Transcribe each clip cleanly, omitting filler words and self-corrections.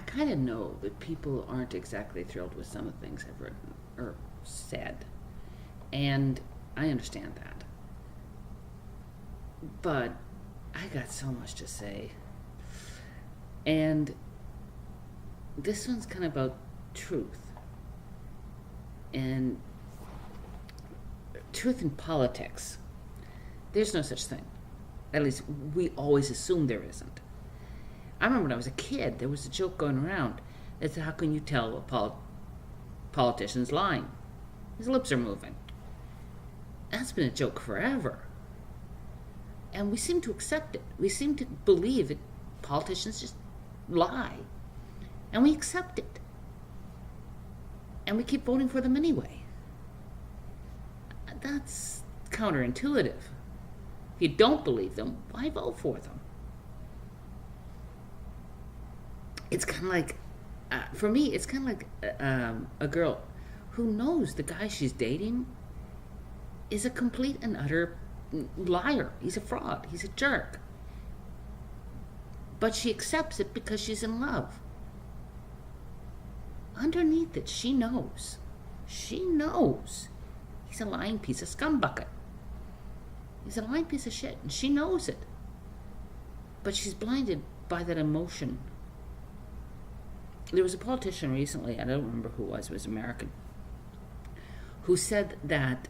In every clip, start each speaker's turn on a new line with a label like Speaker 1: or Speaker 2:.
Speaker 1: kind of know that people aren't exactly thrilled with some of the things I've written or said. And I understand that. But I got so much to say. And this one's kind of about truth. And truth in politics. There's no such thing. At least we always assume there isn't. I remember when I was a kid, there was a joke going around that said, how can you tell a politician's lying? His lips are moving. That's been a joke forever. And we seem to accept it. We seem to believe that politicians just lie. And we accept it. And we keep voting for them anyway. That's counterintuitive. If you don't believe them, why vote for them? It's kind of like, for me, it's kind of like a girl who knows the guy she's dating is a complete and utter liar. He's a fraud. He's a jerk. But she accepts it because she's in love. Underneath it, she knows. She knows he's a lying piece of scumbucket. He's a lying piece of shit, and she knows it. But she's blinded by that emotion. There was a politician recently, I don't remember who it was American, who said that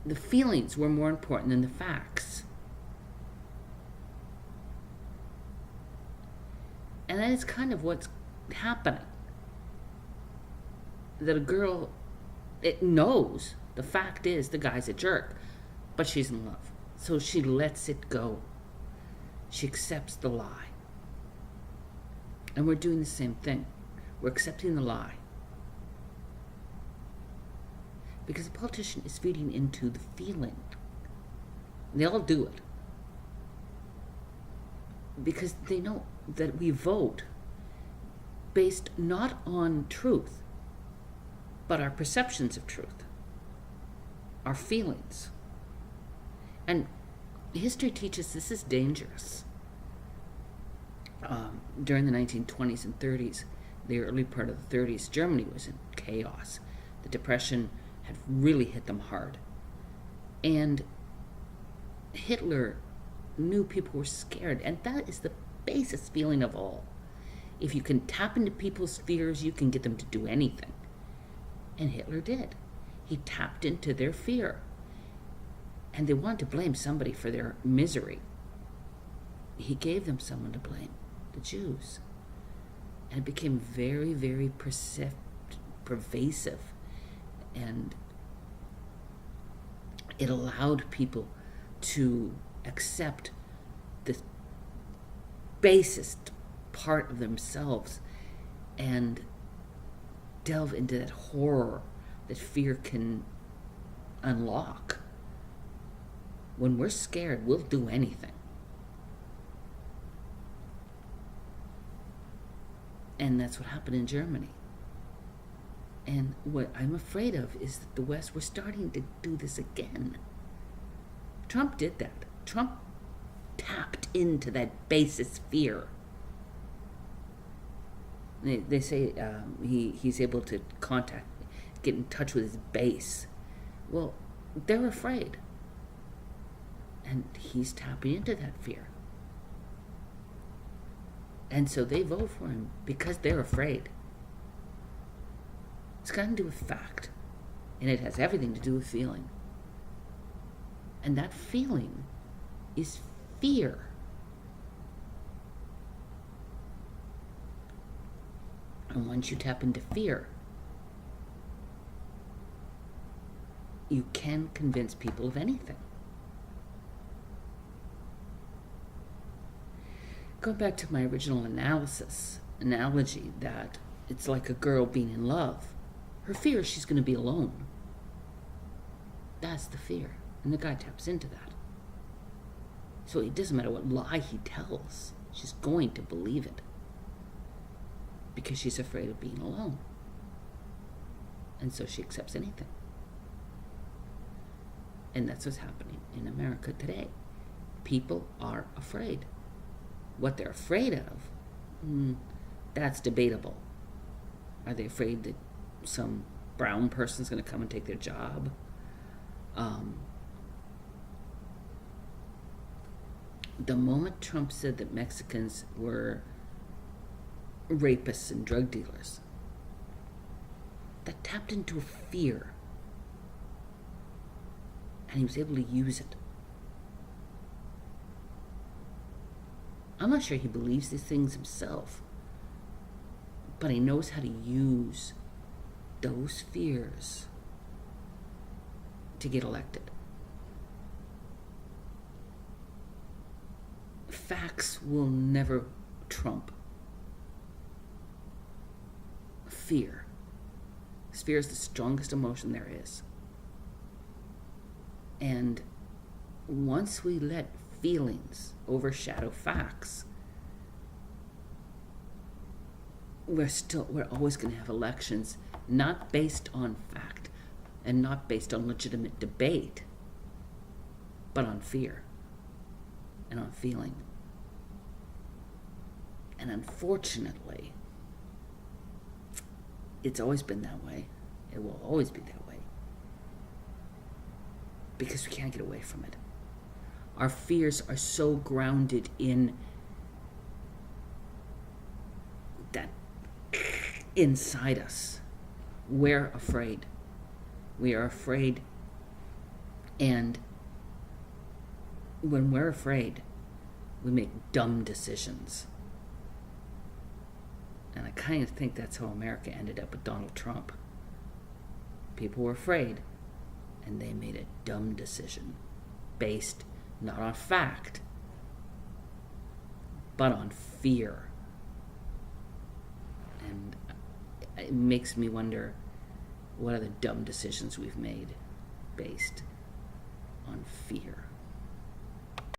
Speaker 1: the feelings were more important than the facts. And that is kind of what's happening. That a girl, it knows the fact is the guy's a jerk, but she's in love. So she lets it go. She accepts the lie. And we're doing the same thing. We're accepting the lie. Because the politician is feeding into the feeling. They all do it. Because they know that we vote based not on truth, but our perceptions of truth, our feelings. And history teaches this is dangerous. During the 1920s and 30s, the early part of the 30s, Germany was in chaos. The Depression had really hit them hard. And Hitler knew people were scared, and that is the basest feeling of all. If you can tap into people's fears, you can get them to do anything. And Hitler did. He tapped into their fear. And they wanted to blame somebody for their misery. He gave them someone to blame, the Jews. And it became very, very pervasive. And it allowed people to accept the basest part of themselves and delve into that horror that fear can unlock. When we're scared, we'll do anything. And that's what happened in Germany. And what I'm afraid of is that the West, we're starting to do this again. Trump did that. Trump tapped into that basest fear. They say he's able to get in touch with his base. Well, they're afraid. And he's tapping into that fear. And so they vote for him because they're afraid. It's got to do with fact. And it has everything to do with feeling. And that feeling is fear. And once you tap into fear, you can convince people of anything. Going back to my original analogy that it's like a girl being in love. Her fear is she's going to be alone. That's the fear. And the guy taps into that. So it doesn't matter what lie he tells. She's going to believe it. Because she's afraid of being alone. And so she accepts anything. And that's what's happening in America today. People are afraid. What they're afraid of, That's debatable. Are they afraid that some brown person's going to come and take their job? The moment Trump said that Mexicans were rapists and drug dealers, that tapped into a fear. And he was able to use it. I'm not sure he believes these things himself, but he knows how to use those fears to get elected. Facts will never trump fear. Fear is the strongest emotion there is. And once we let feelings overshadow facts, we're always going to have elections not based on fact and not based on legitimate debate, but on fear and on feeling. And unfortunately, it's always been that way. It will always be that way. Because we can't get away from it. Our fears are so grounded in that inside us. We're afraid. We are afraid. And when we're afraid, we make dumb decisions. And I kind of think that's how America ended up with Donald Trump. People were afraid, and they made a dumb decision based not on fact, but on fear. And it makes me wonder, what are the dumb decisions we've made based on fear?